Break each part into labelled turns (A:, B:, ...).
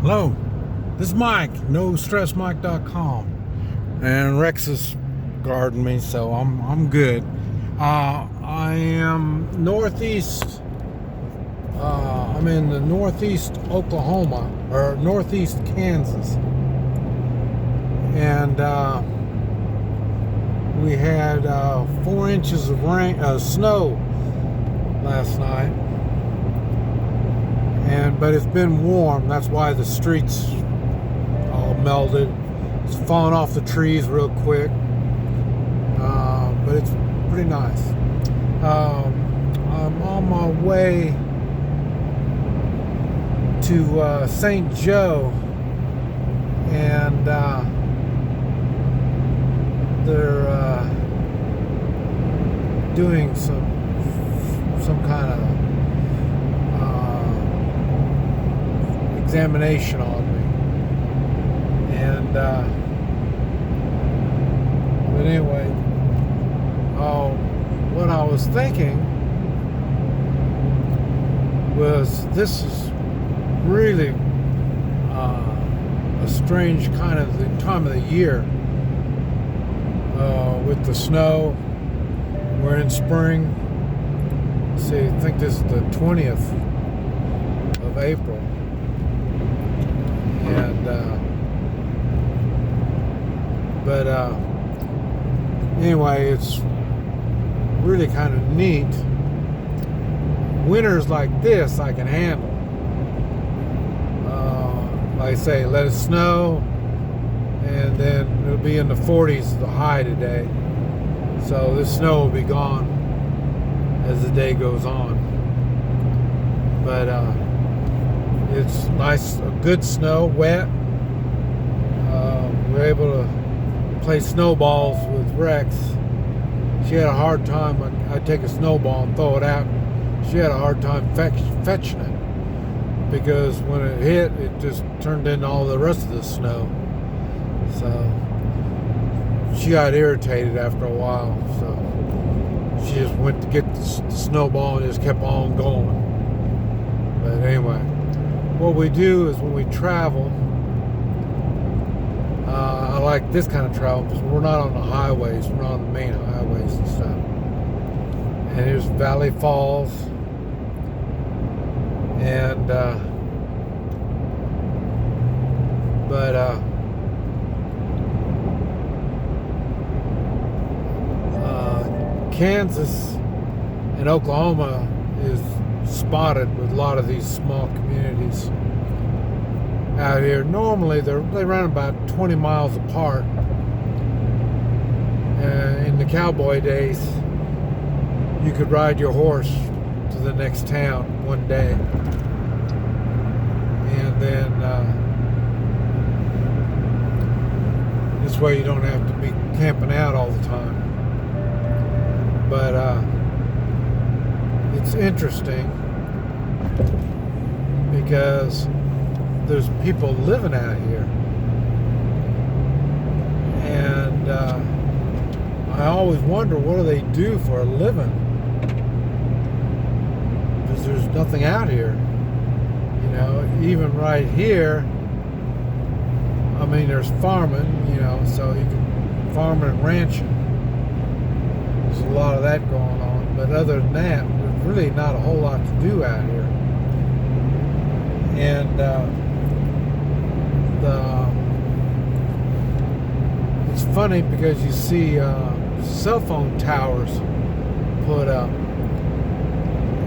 A: Hello, this is Mike, NoStressMike.com, and Rex is guarding me, so I'm good. I am northeast. I'm in the northeast Oklahoma or northeast Kansas, and we had 4 inches of snow last night. But it's been warm. That's why the streets all melted. It's falling off the trees real quick, but it's pretty nice. I'm on my way to St. Joe, and they're doing some kind of examination on me, and but anyway, what I was thinking was this is really a strange kind of the time of the year with the snow. We're in spring. See, I think this is the 20th of April. And but anyway, it's really kind of neat. Winters like this I can handle. Like I say, let it snow, and then it'll be in the 40s the high today. So this snow will be gone as the day goes on. But it's nice, good snow, wet. We're able to play snowballs with Rex. She had a hard time. I'd take a snowball and throw it out. She had a hard time fetching it because when it hit, it just turned into all the rest of the snow. So she got irritated after a while. So she just went to get the snowball and just kept on going. But anyway, what we do is when we travel, I like this kind of travel because we're not on the highways, we're not on the main highways and stuff. And here's Valley Falls, and Kansas and Oklahoma is spotted with a lot of these small communities out here. Normally they run about 20 miles apart. In the cowboy days, you could ride your horse to the next town one day, and then this way you don't have to be camping out all the time. But it's interesting because there's people living out here, and I always wonder, what do they do for a living? Because there's nothing out here, even right here. I mean, there's farming, so you can farming and ranching. There's a lot of that going on, but other than that, there's really not a whole lot to do out here. And it's funny because you see cell phone towers put up,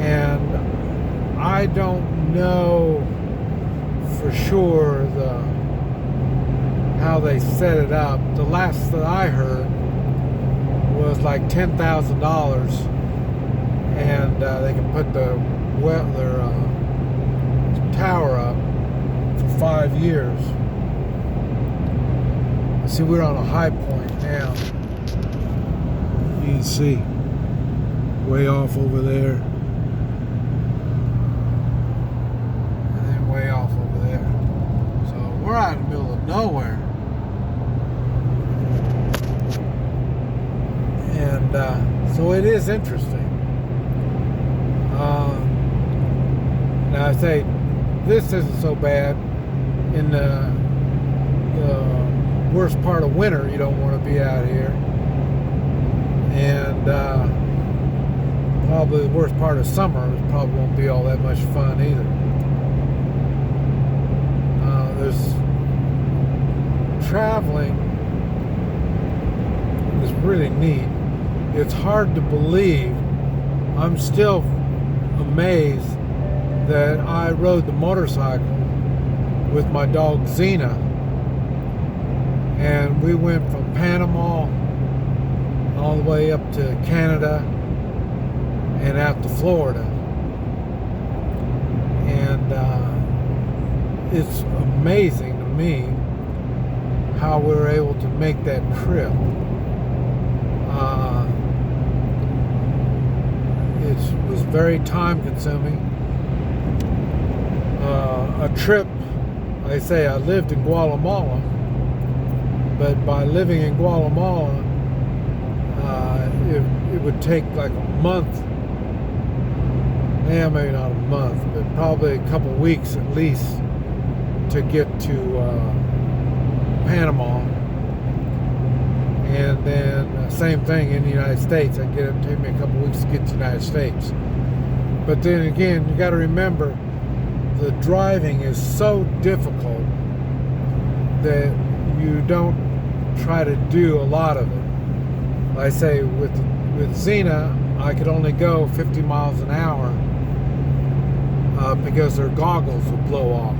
A: and I don't know for sure how they set it up. The last that I heard was like $10,000, and they can put their tower up for 5 years. See, we're on a high point now. You can see way off over there, and then way off over there. So we're out in the middle of nowhere. And so it is interesting. Now I say this isn't so bad in the worst part of winter, you don't want to be out here. And probably the worst part of summer, it probably won't be all that much fun either. There's traveling is really neat. It's hard to believe. I'm still amazed that I rode the motorcycle with my dog Xena, and we went from Panama all the way up to Canada and out to Florida. And it's amazing to me how we were able to make that trip. It was very time consuming. A trip, like I say, I lived in Guatemala, but by living in Guatemala, it would take like a month, maybe not a month, but probably a couple weeks at least to get to Panama. And then same thing in the United States. It take me a couple weeks to get to the United States. But then again, you got to remember, the driving is so difficult that you don't try to do a lot of it. Like I say, with Xena, I could only go 50 miles an hour because their goggles would blow off.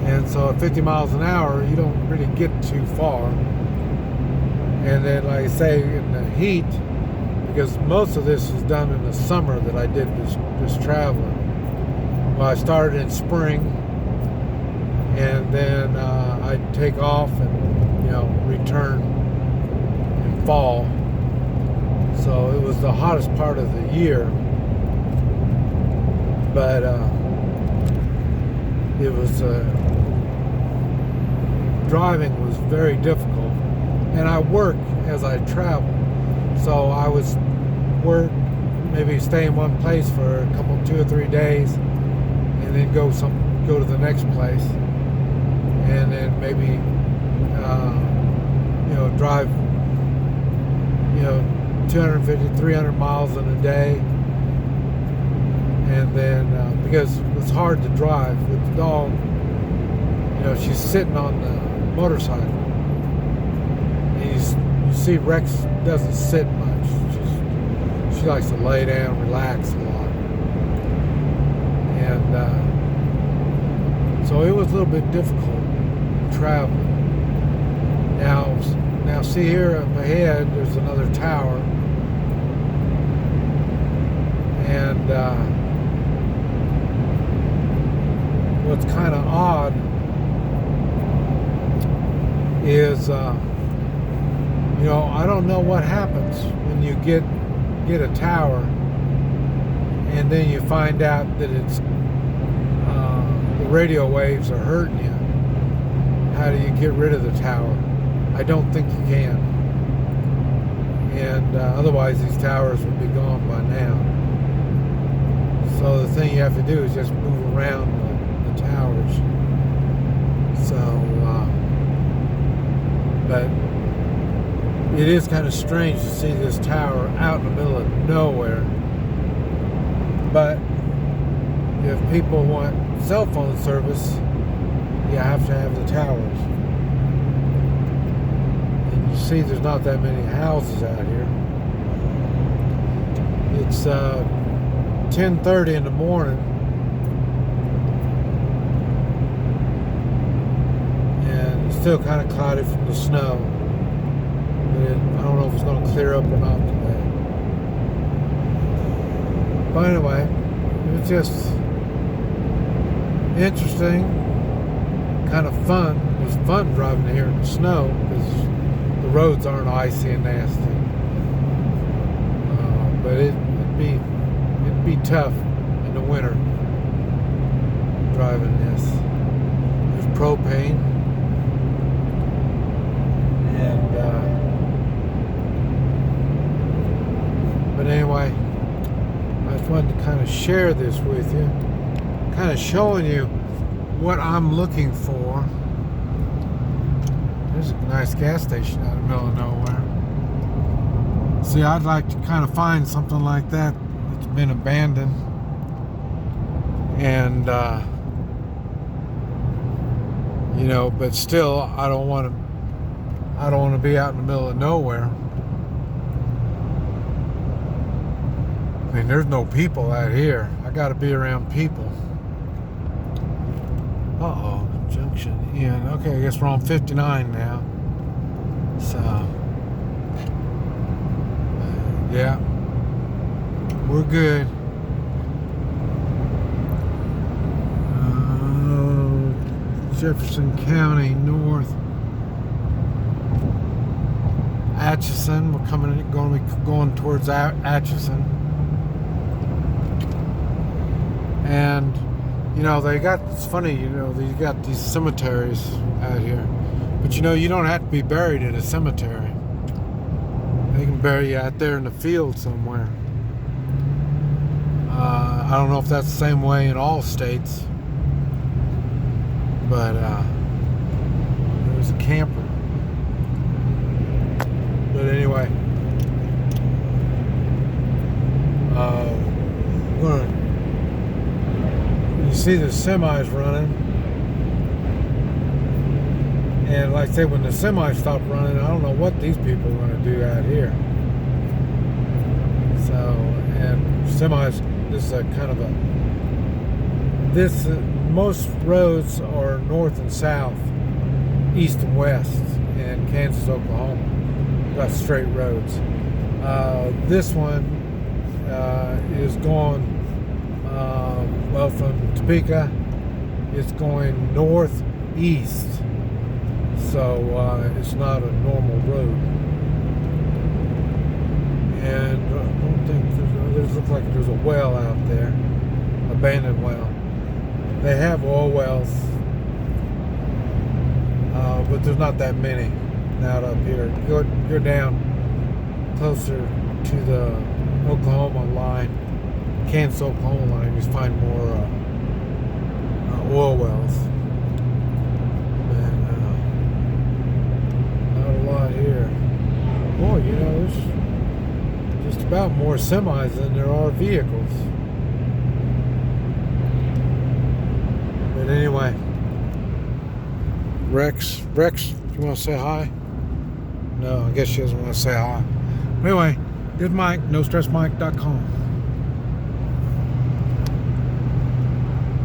A: And so at 50 miles an hour, you don't really get too far. And then, like I say, in the heat, because most of this was done in the summer that I did this traveling. Well, I started in spring, and then I'd take off and, return in fall. So it was the hottest part of the year. But it was, driving was very difficult. And I work as I travel. So I would work, maybe stay in one place for a couple, 2 or 3 days, and then go to the next place, and then maybe drive 250, 300 miles in a day, and then because it's hard to drive with the dog, she's sitting on the motorcycle, and you see Rex doesn't sit much. She likes to lay down, relax a lot. And so it was a little bit difficult traveling. Now see here up ahead, there's another tower. And what's kind of odd is, I don't know what happens when you get a tower and then you find out that it's the radio waves are hurting you. How do you get rid of the tower? I don't think you can. And otherwise these towers would be gone by now. So the thing you have to do is just move around the towers. So, but it is kind of strange to see this tower out in the middle of nowhere. But if people want cell phone service, you have to have the towers. And you see there's not that many houses out here. It's 10:30 in the morning, and it's still kind of cloudy from the snow. I don't know if it's going to clear up or not today. But anyway, it was just interesting, kind of fun. It was fun driving here in the snow because the roads aren't icy and nasty. But it'd be tough in the winter driving this. There's propane. But anyway, I just wanted to kind of share this with you, kind of showing you what I'm looking for. There's a nice gas station out in the middle of nowhere. See, I'd like to kind of find something like that that's been abandoned, and you know, but still, I don't want to be out in the middle of nowhere. I mean, there's no people out here. I got to be around people. Uh-oh, junction in. Okay, I guess we're on 59 now. So, yeah, we're good. Jefferson County North. Atchison. We're going to be going towards Atchison. And you know, it's funny, you know, they got these cemeteries out here. But you know, you don't have to be buried in a cemetery. They can bury you out there in the field somewhere. I don't know if that's the same way in all states. But there's a camper. But anyway, you see the semis running, and like I say, when the semis stop running, I don't know what these people are going to do out here. So, and semis, this is a kind of most roads are north and south, east and west in Kansas, Oklahoma. Got straight roads. This one is going well, from Topeka, it's going northeast, so it's not a normal road. And I don't think there's looks like there's a well out there, abandoned well. They have oil wells, but there's not that many out up here. You're down closer to the Oklahoma line, Kansas Oklahoma line, you find more oil wells. And not a lot here. Boy, you know, there's just about more semis than there are vehicles. But anyway, Rex, you want to say hi? No, I guess she doesn't want to say hi. Anyway, this is Mike, NoStressMike.com.